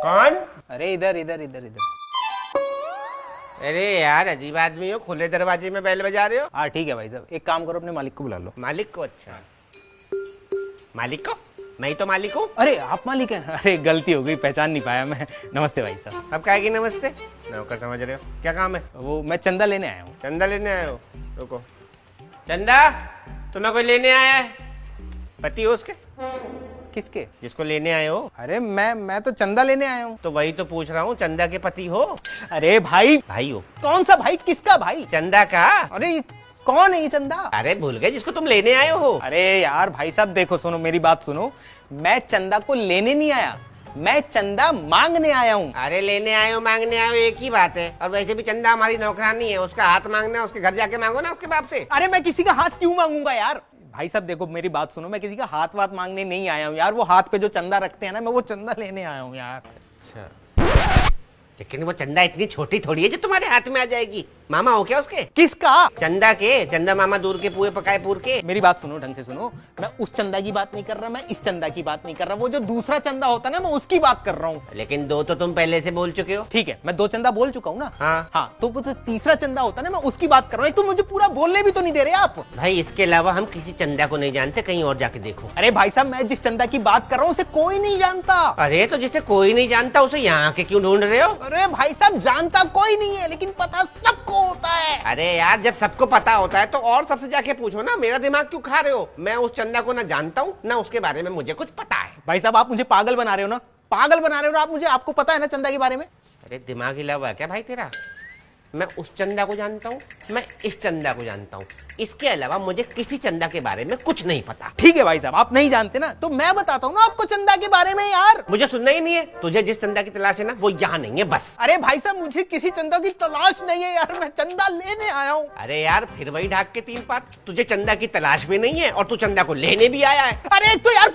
कौन? अरे इधर इधर इधर इधर। अरे यार अजीब आदमी हो, खुले दरवाजे में बेल बजा रहे हो। हाँ ठीक है भाई साहब, एक काम करो अपने मालिक को बुला लो। मालिक को? अच्छा मालिक को? मैं ही तो मालिक हूँ। अरे आप मालिक हैं? अरे गलती हो गई, पहचान नहीं पाया मैं। नमस्ते भाई साहब। अब काहे की नमस्ते? नौकर समझ रहे हो? क्या काम है? वो मैं चंदा लेने आया हूँ। चंदा लेने आए हो? रुको। चंदा तुम्हें कोई लेने आया है? पति हो उसके? किसके? जिसको लेने आए हो? अरे मैं तो चंदा लेने आया हूँ। तो वही तो पूछ रहा हूँ, चंदा के पति हो? अरे भाई, भाई हो? कौन सा भाई? किसका भाई? चंदा का। अरे कौन है ये चंदा? अरे भूल गए, जिसको तुम लेने आए हो। अरे यार भाई साहब देखो, सुनो मेरी बात सुनो, मैं चंदा को लेने नहीं आया, मैं चंदा मांगने आया हूँ। अरे लेने आए हो मांगने आए हो एक ही बात है। और वैसे भी चंदा हमारी नौकरानी है, उसका हाथ मांगना है, उसके घर जाके मांगो ना उसके बाप से। अरे मैं किसी का हाथ क्यों मांगूंगा यार? भाई साहब देखो मेरी बात सुनो, मैं किसी का हाथ वाथ मांगने नहीं आया हूँ यार। वो हाथ पे जो चंदा रखते हैं ना, मैं वो चंदा लेने आया हूँ यार। अच्छा, लेकिन वो चंदा इतनी छोटी थोड़ी है जो तुम्हारे हाथ में आ जाएगी। मामा हो क्या उसके? किसका? चंदा के। चंदा मामा दूर के पुए पकाए पूर के। मेरी बात सुनो, ढंग से सुनो, मैं उस चंदा की बात नहीं कर रहा, मैं इस चंदा की बात नहीं कर रहा, वो जो दूसरा चंदा होता है ना, मैं उसकी बात कर रहा हूँ। लेकिन दो तो तुम पहले से बोल चुके हो। ठीक है, मैं 2 चंदा बोल चुका हूँ ना। हाँ। तो वो जो तीसरा चंदा होता है ना, मैं उसकी बात कर रहा हूँ। तो मुझे पूरा बोलने भी तो नहीं दे रहे आप। भाई इसके अलावा हम किसी चंदा को नहीं जानते, कहीं और जाके देखो। अरे भाई साहब, मैं जिस चंदा की बात कर रहा हूँ उसे कोई नहीं जानता। अरे तो जिसे कोई नहीं जानता उसे यहाँ के क्यों ढूंढ रहे हो? अरे भाई साहब, जानता कोई नहीं है, लेकिन पता सबको होता है। अरे यार जब सबको पता होता है तो और सबसे जाके पूछो ना, मेरा दिमाग क्यों खा रहे हो? मैं उस चंदा को ना जानता हूँ ना उसके बारे में मुझे कुछ पता है। भाई साहब आप मुझे पागल बना रहे हो ना, पागल बना रहे हो ना आप मुझे। आपको पता है ना चंदा के बारे में? अरे दिमाग हिला हुआ है क्या भाई तेरा? मैं उस चंदा को जानता हूँ, मैं इस चंदा को जानता हूँ, इसके अलावा मुझे किसी चंदा के बारे में कुछ नहीं पता। ठीक है भाई साहब, आप नहीं जानते ना, तो मैं बताता हूँ ना आपको चंदा के बारे में यार। मुझे सुनना ही नहीं है। तुझे जिस चंदा की तलाश है ना वो यहाँ नहीं है बस। अरे भाई साहब, मुझे किसी चंदा की तलाश नहीं है यार, मैं चंदा लेने आया हूँ। अरे यार फिर वही ढाक के 3 पात। तुझे चंदा की तलाश भी नहीं है और तू चंदा को लेने भी आया है। अरे तो यार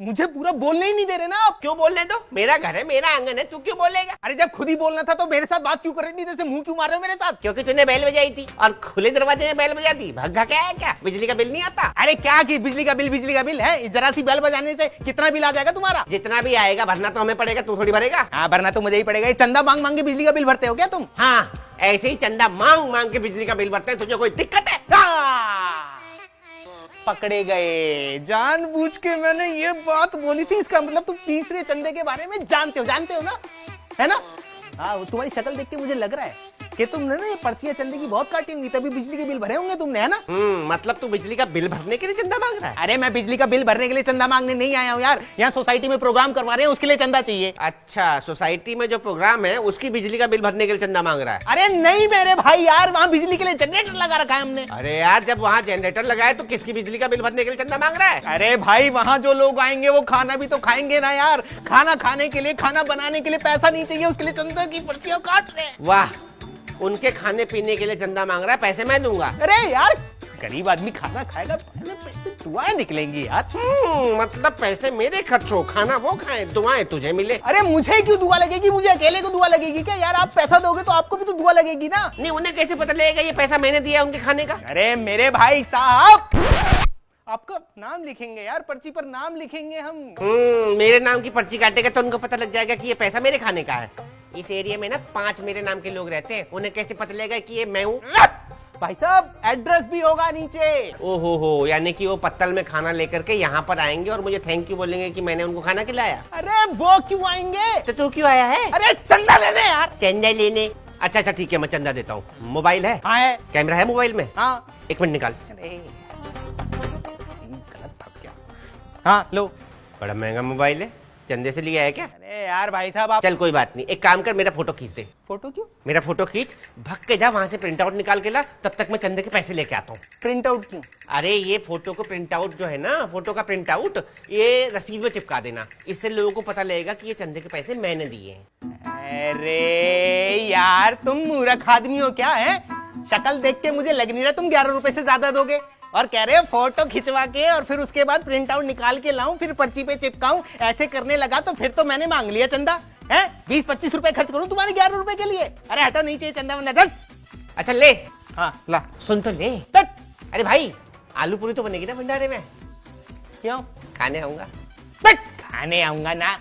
मुझे पूरा बोलने ही नहीं दे रहे ना आप। क्यों बोलने दो? मेरा घर है, मेरा आंगन है, तू क्यों बोलेगा? अरे जब खुद ही बोलना था तो मेरे साथ बात क्यों कर रही थी? जैसे मुंह क्यों मार रहे हो मेरे साथ? क्योंकि तूने बेल बजाई थी और खुले दरवाजे में बेल बजा दी। भग्गा क्या है क्या? बिजली का बिल नहीं आता? अरे क्या की बिजली का बिल है? जरा सी बेल बजाने से कितना बिल आ जाएगा तुम्हारा? जितना भी आएगा भरना तो हमें पड़ेगा, तू थोड़ी भरेगा। हाँ भरना तो मुझे ही पड़ेगा। चंदा मांग मांग के बिजली का बिल भरते हो क्या तुम? हाँ ऐसे ही चंदा मांग मांग के बिजली का बिल भरते हैं। तुझे कोई दिक्कत है? पकड़े गए। जानबूझ के मैंने ये बात बोली थी, इसका मतलब तुम तीसरे चंदे के बारे में जानते हो ना, है ना? हाँ तुम्हारी शक्ल देख के मुझे लग रहा है कि तुमने ना ये पर्चियां चंदे की बहुत काटी होंगी, तभी बिजली के बिल भरे होंगे तुमने, है ना? मतलब तू बिजली का बिल भरने के लिए चंदा मांग रहा है? अरे मैं बिजली का बिल भरने के लिए चंदा मांगने नहीं आया हूँ यार, यहाँ सोसाइटी में प्रोग्राम करवा रहे हैं, उसके लिए चंदा चाहिए। अच्छा, सोसाइटी में जो प्रोग्राम है उसकी बिजली का बिल भरने के लिए चंदा मांग रहा है? अरे नहीं मेरे भाई यार, वहाँ बिजली के लिए जनरेटर लगा रखा है हमने। अरे यार जब वहाँ जनरेटर लगाए तो किसकी बिजली का बिल भरने के लिए चंदा मांग रहा है? अरे भाई वहाँ जो लोग आएंगे वो खाना भी तो खाएंगे ना यार, खाना खाने के लिए, खाना बनाने के लिए पैसा नहीं चाहिए, उसके लिए चंदा की पर्चियां काट रहे हैं। वाह, उनके खाने पीने के लिए चंदा मांग रहा है, पैसे मैं दूंगा। अरे यार गरीब आदमी खाना खाएगा, पहले पैसे दुआएं निकलेंगी यार। मतलब पैसे मेरे खर्च हो, खाना वो खाए, दुआएं तुझे मिले। अरे मुझे क्यों दुआ लगेगी? मुझे अकेले को दुआ लगेगी क्या यार? आप पैसा दोगे तो आपको भी तो दुआ लगेगी ना। नहीं उन्हें कैसे पता लगेगा ये पैसा मैंने दिया है उनके खाने का? अरे मेरे भाई साहब, आपका नाम लिखेंगे यार, पर्ची पर नाम लिखेंगे हम। मेरे नाम की पर्ची काटेगा तो उनको पता लग जाएगा कि ये पैसा मेरे खाने का है। इस एरिया में ना 5 मेरे नाम के लोग रहते हैं, उन्हें कैसे पता लगेगा कि ये मैं हूँ? भाई साहब एड्रेस भी होगा नीचे। ओहो हो, यानी कि वो पत्तल में खाना लेकर के यहाँ पर आएंगे और मुझे थैंक यू बोलेंगे कि मैंने उनको खाना खिलाया। अरे वो क्यों आएंगे? तो तू क्यों आया है? अरे चंदा लेने यार। चंदा लेने? अच्छा ठीक है, मैं चंदा देता हूँ। मोबाइल है? हाँ है। कैमरा है मोबाइल में? हाँ। 1 मिनट निकाल। अरे गलत फंस गया। हाँ लो। बड़ा महंगा मोबाइल है, चंदे से लिया है क्या? अरे यार भाई साहब आप। चल कोई बात नहीं, एक काम कर, मेरा फोटो खींच दे। फोटो क्यों? मेरा फोटो खींच, भग के जा वहां से प्रिंट आउट निकाल के ला, तब तक मैं चंदे के पैसे लेके आता हूँ। प्रिंट आउट क्यों? अरे ये फोटो को प्रिंट आउट जो है ना, फोटो का प्रिंट आउट ये रसीद में चिपका देना, इससे लोगों को पता लगेगा कि ये चंदे के पैसे मैंने दिए हैं। अरे यार तुम मूर्ख आदमी हो क्या है? शक्ल देख के मुझे लग नहीं रहा तुम 11 रुपए से ज्यादा दोगे, और कह रहे हो फोटो खिंचवा के और फिर उसके बाद प्रिंट आउट निकाल के लाऊं, फिर पर्ची पे चिपकाऊं। ऐसे करने लगा तो फिर तो मैंने मांग लिया चंदा है। 20-25 रुपए खर्च करूं तुम्हारे 11 रुपए के लिए? अरे हटो, नहीं चाहिए चंदा वंदा। अच्छा ले। हाँ ला। सुन तो ले। अरे भाई आलू पूरी तो बनेगी ना भंडारे में? क्यों? खाने आऊंगा। खाने आऊंगा ना?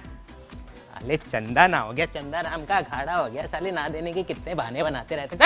साले चंदा ना हो गया, चंदा नाम का अखाड़ा हो गया। साले ना देने के कितने बहाने बनाते रहते।